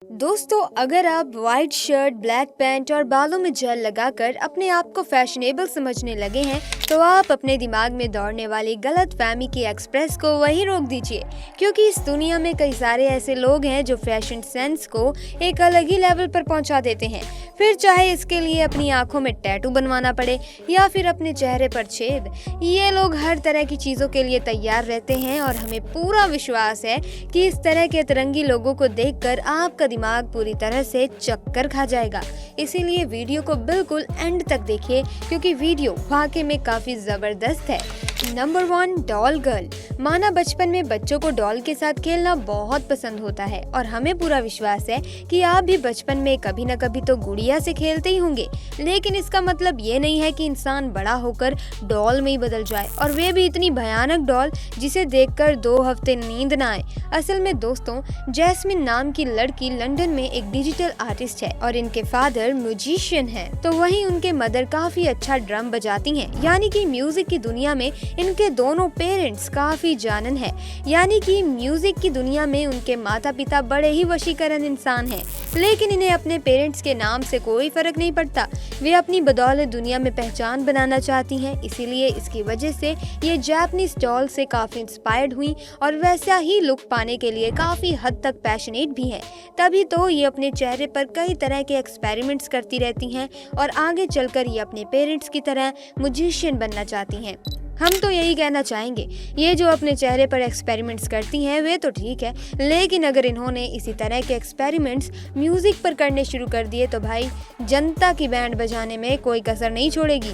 दोस्तों, अगर आप वाइट शर्ट, ब्लैक पैंट और बालों में जेल लगाकर अपने आप को फैशनेबल समझने लगे हैं, तो आप अपने दिमाग में दौड़ने वाली गलत फहमी की एक्सप्रेस को वहीं रोक दीजिए, क्योंकि इस दुनिया में कई सारे ऐसे लोग हैं जो फैशन सेंस को एक अलग ही लेवल पर पहुंचा देते हैं। फिर चाहे इसके लिए अपनी आंखों में टैटू बनवाना पड़े या फिर अपने चेहरे पर छेद, ये लोग हर तरह की चीज़ों के लिए तैयार रहते हैं और हमें पूरा विश्वास है कि इस तरह के अतरंगी लोगों को देखकर आपका दिमाग पूरी तरह से चक्कर खा जाएगा। इसीलिए वीडियो को बिल्कुल एंड तक देखिए, क्योंकि वीडियो वाकई में काफी जबरदस्त है। Number 1, doll girl. माना बचपन में बच्चों को डॉल के साथ खेलना बहुत पसंद होता है और हमें पूरा विश्वास है कि आप भी बचपन में कभी न कभी तो गुड़िया से खेलते ही होंगे। लेकिन इसका मतलब ये नहीं है कि इंसान बड़ा होकर डॉल में ही बदल जाए, और वे भी इतनी भयानक डॉल जिसे देखकर 2 हफ्ते नींद ना आए। असल में दोस्तों, जैस्मिन नाम की लड़की लंदन में एक डिजिटल आर्टिस्ट है और इनके फादर म्यूजिशियन हैं, तो वहीं उनके मदर काफी अच्छा ड्रम बजाती हैं। यानी कि म्यूजिक की दुनिया में इनके दोनों पेरेंट्स काफी जानन है। यानी कि म्यूजिक की दुनिया में उनके माता पिता बड़े ही वशीकरण इंसान हैं। लेकिन इन्हें अपने पेरेंट्स के नाम से कोई फर्क नहीं पड़ता, वे अपनी बदौलत दुनिया में पहचान बनाना चाहती हैं। इसीलिए इसकी वजह से ये जापानीज डॉल से काफी इंस्पायर्ड हुई और वैसा ही लुक पाने के लिए काफी हद तक पैशनेट भी हैं। तभी तो ये अपने चेहरे पर कई तरह के एक्सपेरिमेंट्स करती रहती हैं और आगे चलकर ये अपने पेरेंट्स की तरह म्यूजिशियन बनना चाहती हैं। हम तो यही कहना चाहेंगे, ये जो अपने चेहरे पर एक्सपेरिमेंट्स करती हैं वे तो ठीक है, लेकिन अगर इन्होंने इसी तरह के एक्सपेरिमेंट्स म्यूजिक पर करने शुरू कर दिए तो भाई जनता की बैंड बजाने में कोई कसर नहीं छोड़ेगी।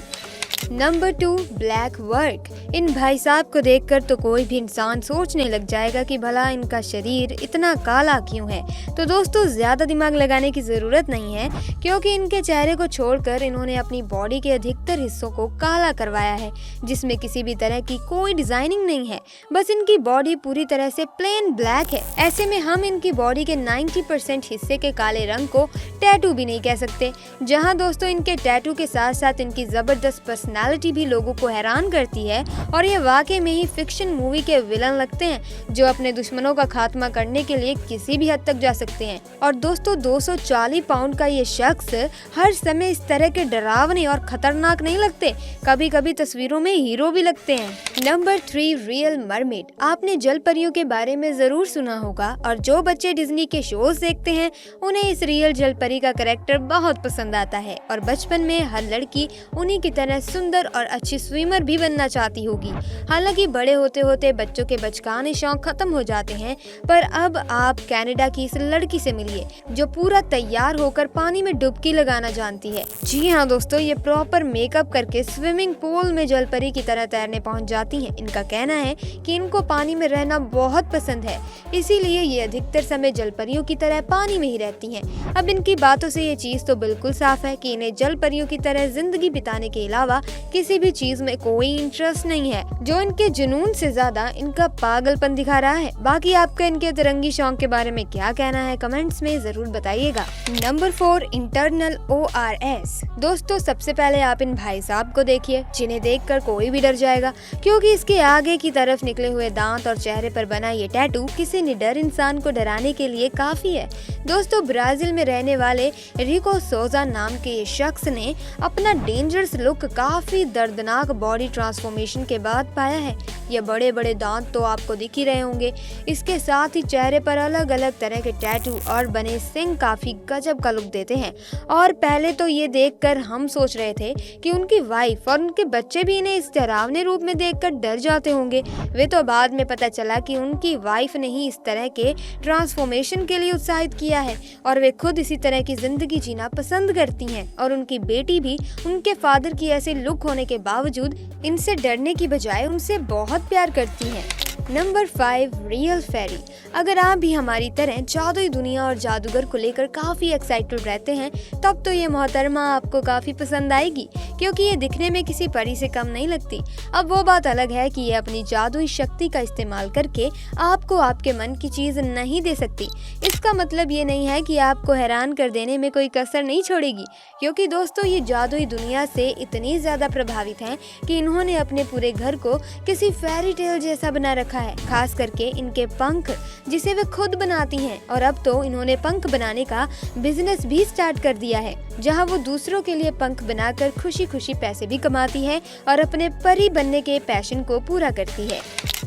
Number 2, black work. इन भाई साहब को देखकर तो कोई भी इंसान सोचने लग जाएगा कि भला इनका शरीर इतना काला क्यों है। तो दोस्तों, ज्यादा दिमाग लगाने की जरूरत नहीं है, क्योंकि इनके चेहरे को छोड़कर इन्होंने अपनी बॉडी के अधिकतर हिस्सों को काला करवाया है, जिसमें किसी भी तरह की कोई डिजाइनिंग नहीं है। बस इनकी बॉडी पूरी तरह से प्लेन ब्लैक है। ऐसे में हम इनकी बॉडी के 90% हिस्से के काले रंग को टैटू भी नहीं कह सकते। जहाँ दोस्तों, इनके टैटू के साथ साथ इनकी जबरदस्त पर्सनालिटी भी लोगों को हैरान करती है और ये वाकई में ही फिक्शन मूवी के विलन लगते हैं, जो अपने दुश्मनों का खात्मा करने के लिए किसी भी हद तक जा सकते हैं। और दोस्तों, 240 पाउंड का ये शख्स हर समय इस तरह के डरावने और खतरनाक नहीं लगते, कभी कभी तस्वीरों में हीरो भी लगते हैं। Number 3, real mermaid. आपने जल परियों के बारे में जरूर सुना होगा, और जो बच्चे डिज्नी के शोज देखते हैं उन्हें इस रियल जल परी का कैरेक्टर बहुत पसंद आता है, और बचपन में हर लड़की उन्हीं की तरह सुंदर और अच्छी स्विमर भी बनना चाहती होगी। हालांकि बड़े होते होते बच्चों के बचकाने शौक खत्म हो जाते हैं, पर अब आप कनाडा की इस लड़की से मिलिए जो पूरा तैयार होकर पानी में डुबकी लगाना जानती है। जी हाँ दोस्तों, ये प्रॉपर मेकअप करके स्विमिंग पूल में जलपरी की तरह तैरने पहुंच जाती हैं। इनका कहना है कि इनको पानी में रहना बहुत पसंद है, इसीलिए ये अधिकतर समय जलपरियों की तरह पानी में ही रहती हैं। अब इनकी बातों से ये चीज तो बिल्कुल साफ है कि इन्हें जलपरियों की तरह जिंदगी बिताने के अलावा किसी भी चीज में कोई इंटरेस्ट नहीं है, जो इनके जुनून से ज्यादा इनका पागलपन दिखा रहा है। बाकी आपका इनके तिरंगी शौक के बारे में क्या कहना है, कमेंट्स में जरूर बताइएगा। Number 4, internal ORS। दोस्तों, सबसे पहले आप इन भाई साहब को देखिए, जिन्हें देखकर कोई भी डर जाएगा, क्योंकि इसके आगे की तरफ निकले हुए दांत और चेहरे पर बना ये टैटू किसी निडर इंसान को डराने के लिए काफी है। दोस्तों, ब्राजील में रहने वाले रिको सोजा नाम के ये शख्स ने अपना डेंजरस लुक काफी दर्दनाक बॉडी ट्रांसफॉर्मेशन के बाद पाया है। ये बड़े बड़े दांत तो आपको दिख ही रहे होंगे, इसके साथ ही चेहरे पर अलग अलग तरह के टैटू और बने सिंग काफी गजब का लुक देते हैं। और पहले तो ये देखकर हम सोच रहे थे कि उनकी वाइफ और उनके बच्चे भी इन्हें इस डरावने रूप में देखकर डर जाते होंगे। वे तो बाद में पता चला कि उनकी वाइफ ने ही इस तरह के ट्रांसफॉर्मेशन के लिए उत्साहित किया है, और वे खुद इसी तरह की जिंदगी जीना पसंद करती हैं। और उनकी बेटी भी उनके फादर की ऐसे लुक होने के बावजूद इनसे डरने की बजाय उनसे बहुत प्यार करती हैं। नंबर 5, रियल फेरी। अगर आप भी हमारी तरह जादुई दुनिया और जादूगर को लेकर काफी एक्साइटेड रहते हैं, तब तो ये मोहतरमा आपको काफी पसंद आएगी, क्योंकि ये दिखने में किसी परी से कम नहीं लगती। अब वो बात अलग है कि ये अपनी जादुई शक्ति का इस्तेमाल करके आपको आपके मन की चीज नहीं दे सकती। इसका मतलब ये नहीं है कि आपको हैरान कर देने में कोई कसर नहीं छोड़ेगी, क्योंकि दोस्तों, ये जादुई दुनिया से इतनी ज्यादा ज़्यादा प्रभावित हैं कि इन्होंने अपने पूरे घर को किसी फेरी टेल जैसा बना रखा है, खास करके इनके पंख जिसे वे खुद बनाती हैं। और अब तो इन्होंने पंख बनाने का बिजनेस भी स्टार्ट कर दिया है, जहां वो दूसरों के लिए पंख बनाकर खुशी खुशी पैसे भी कमाती है और अपने परी बनने के पैशन को पूरा करती है।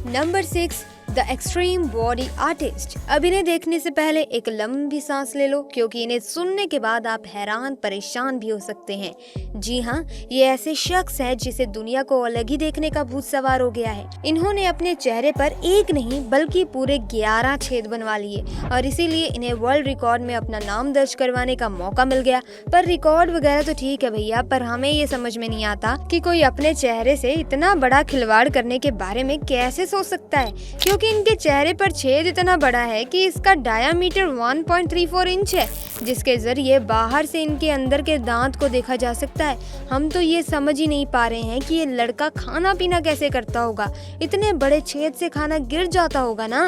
Number 6, the extreme body artist. अब इन्हें देखने से पहले एक लंबी सांस ले लो, क्योंकि इन्हें सुनने के बाद आप हैरान परेशान भी हो सकते हैं। जी हाँ, ये ऐसे शख्स है जिसे दुनिया को अलग ही देखने का भूत सवार हो गया है। इन्होंने अपने चेहरे पर एक नहीं बल्कि पूरे 11 छेद बनवा लिए और इसीलिए इन्हें वर्ल्ड रिकॉर्ड में अपना नाम दर्ज करवाने का मौका मिल गया। पर रिकॉर्ड वगैरह तो ठीक है भैया, पर हमें ये समझ में नहीं आता कि कोई अपने चेहरे से इतना बड़ा खिलवाड़ करने के बारे में कैसे सोच सकता है, क्योंकि इनके चेहरे पर छेद इतना बड़ा है कि इसका डायामीटर 1.34 इंच है, जिसके जरिए बाहर से इनके अंदर के दांत को देखा जा सकता है। हम तो ये समझ ही नहीं पा रहे हैं कि ये लड़का खाना पीना कैसे करता होगा, इतने बड़े छेद से खाना गिर जाता होगा ना।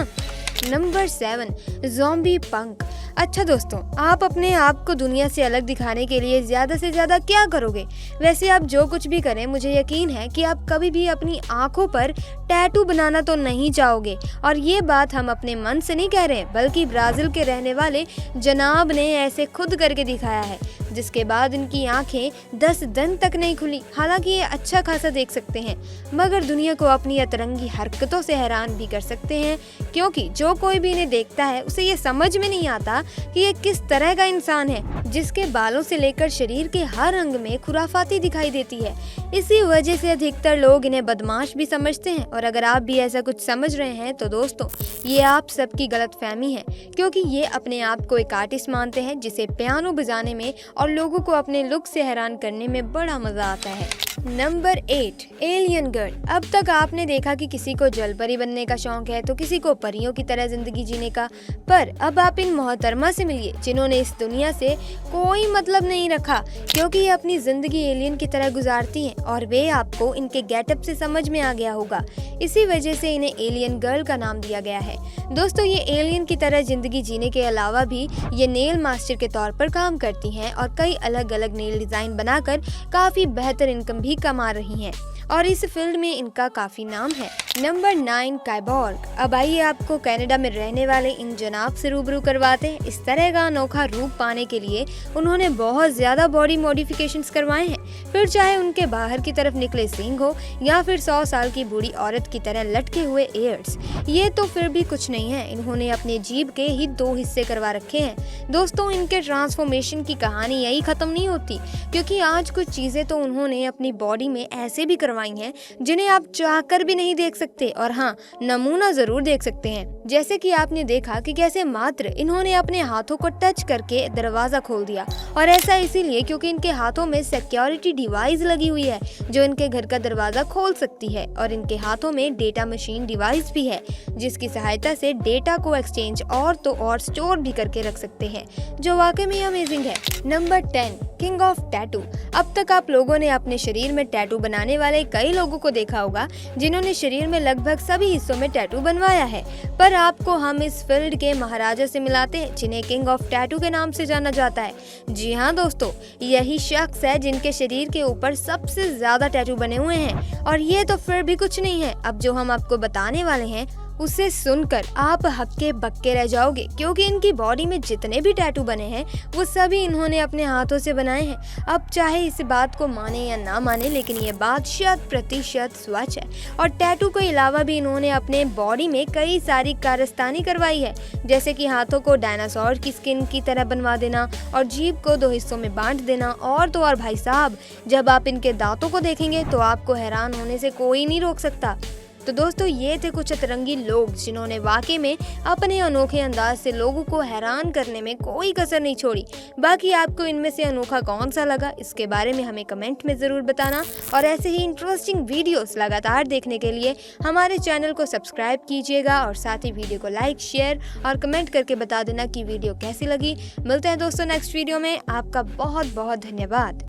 नंबर 7, ज़ॉम्बी पंक। अच्छा दोस्तों, आप अपने आप को दुनिया से अलग दिखाने के लिए ज़्यादा से ज़्यादा क्या करोगे? वैसे आप जो कुछ भी करें, मुझे यकीन है कि आप कभी भी अपनी आंखों पर टैटू बनाना तो नहीं चाहोगे। और ये बात हम अपने मन से नहीं कह रहे, बल्कि ब्राज़ील के रहने वाले जनाब ने ऐसे खुद करके दिखाया है, जिसके बाद इनकी आंखें 10 दिन तक नहीं खुली। हालांकि ये अच्छा खासा देख सकते हैं, मगर दुनिया को अपनी अतरंगी हरकतों से हैरान भी कर सकते हैं, क्योंकि जो कोई भी इन्हें देखता है उसे ये समझ में नहीं आता कि ये किस तरह का इंसान है, जिसके बालों से लेकर शरीर के हर अंग में खुराफाती दिखाई देती है। इसी वजह से अधिकतर लोग इन्हें बदमाश भी समझते हैं। और अगर आप भी ऐसा कुछ समझ रहे हैं तो दोस्तों, ये आप सबकी गलतफहमी है, क्योंकि ये अपने आप को एक आर्टिस्ट मानते हैं जिसे पियानो बजाने में और लोगों को अपने लुक से हैरान करने में बड़ा मजा आता है। Number 8, alien girl. अब तक आपने देखा कि किसी को जलपरी बनने का शौक है तो किसी को परियों की तरह जिंदगी जीने का, पर अब आप इन मोहतरमा से मिलिए जिन्होंने इस दुनिया से कोई मतलब नहीं रखा, क्योंकि ये अपनी जिंदगी एलियन की तरह गुजारती हैं और वे आपको इनके गेटअप से समझ में आ गया होगा। इसी वजह से इन्हें एलियन गर्ल का नाम दिया गया है। दोस्तों, ये एलियन की तरह जिंदगी जीने के अलावा भी ये नेल मास्टर के तौर पर काम करती हैं और कई अलग अलग नेल डिजाइन बनाकर काफी बेहतर इनकम भी कमा रही हैं और इस फील्ड में इनका काफी नाम है। नंबर 9, काइबॉर्ग। अब आइए आपको कनाडा में रहने वाले इन जनाब से रूबरू करवाते हैं। इस तरह का अनोखा रूप पाने के लिए उन्होंने बहुत ज्यादा बॉडी मॉडिफिकेशंस करवाए हैं, फिर चाहे उनके बाहर की तरफ निकले सींग हो या फिर 100 साल की बूढ़ी औरत की तरह लटके हुए ईयर्स। ये तो फिर भी कुछ नहीं है, इन्होंने अपने जीभ के ही 2 हिस्से करवा रखे हैं। दोस्तों, इनके ट्रांसफॉर्मेशन की कहानी यही खत्म नहीं होती, क्योंकि आज कुछ चीजें तो उन्होंने अपनी बॉडी में ऐसे भी करवाई हैं जिन्हें आप चाहकर भी नहीं देख सकते, और हाँ, नमूना जरूर देख सकते हैं। जैसे कि आपने देखा कि कैसे मात्र इन्होंने अपने हाथों को टच करके दरवाजा खोल दिया, और ऐसा इसीलिए क्योंकि इनके हाथों में सिक्योरिटी डिवाइस लगी हुई है जो इनके घर का दरवाजा खोल सकती है, और इनके हाथों में डेटा मशीन डिवाइस भी है जिसकी सहायता से डेटा को एक्सचेंज और तो और स्टोर भी करके रख सकते हैं, जो वाकई में अमेजिंग है। Number 10, king of tattoo. अब तक आप लोगों ने अपने शरीर में टैटू बनाने वाले कई लोगों को देखा होगा जिन्होंने शरीर में लगभग सभी हिस्सों में टैटू बनवाया है, पर आपको हम इस फील्ड के महाराजा से मिलाते हैं जिन्हें किंग ऑफ टैटू के नाम से जाना जाता है। जी हाँ दोस्तों, यही शख्स है जिनके शरीर के ऊपर सबसे ज्यादा टैटू बने हुए हैं, और ये तो फिर भी कुछ नहीं है। अब जो हम आपको बताने वाले हैं उसे सुनकर आप हक्के बक्के रह जाओगे, क्योंकि इनकी बॉडी में जितने भी टैटू बने हैं वो सभी इन्होंने अपने हाथों से बनाए हैं। अब चाहे इस बात को माने या ना माने, लेकिन ये बात 100% सच है। और टैटू के अलावा भी इन्होंने अपने बॉडी में कई सारी कारस्तानी करवाई है, जैसे कि हाथों को डायनासोर की स्किन की तरह बनवा देना और जीभ को 2 हिस्सों में बांट देना, और तो और भाई साहब, जब आप इनके दांतों को देखेंगे तो आपको हैरान होने से कोई नहीं रोक सकता। तो दोस्तों, ये थे कुछ अतरंगी लोग जिन्होंने वाकई में अपने अनोखे अंदाज से लोगों को हैरान करने में कोई कसर नहीं छोड़ी। बाकी आपको इनमें से अनोखा कौन सा लगा, इसके बारे में हमें कमेंट में ज़रूर बताना, और ऐसे ही इंटरेस्टिंग वीडियोस लगातार देखने के लिए हमारे चैनल को सब्सक्राइब कीजिएगा, और साथ ही वीडियो को लाइक, शेयर और कमेंट करके बता देना कि वीडियो कैसी लगी। मिलते हैं दोस्तों नेक्स्ट वीडियो में। आपका बहुत बहुत धन्यवाद।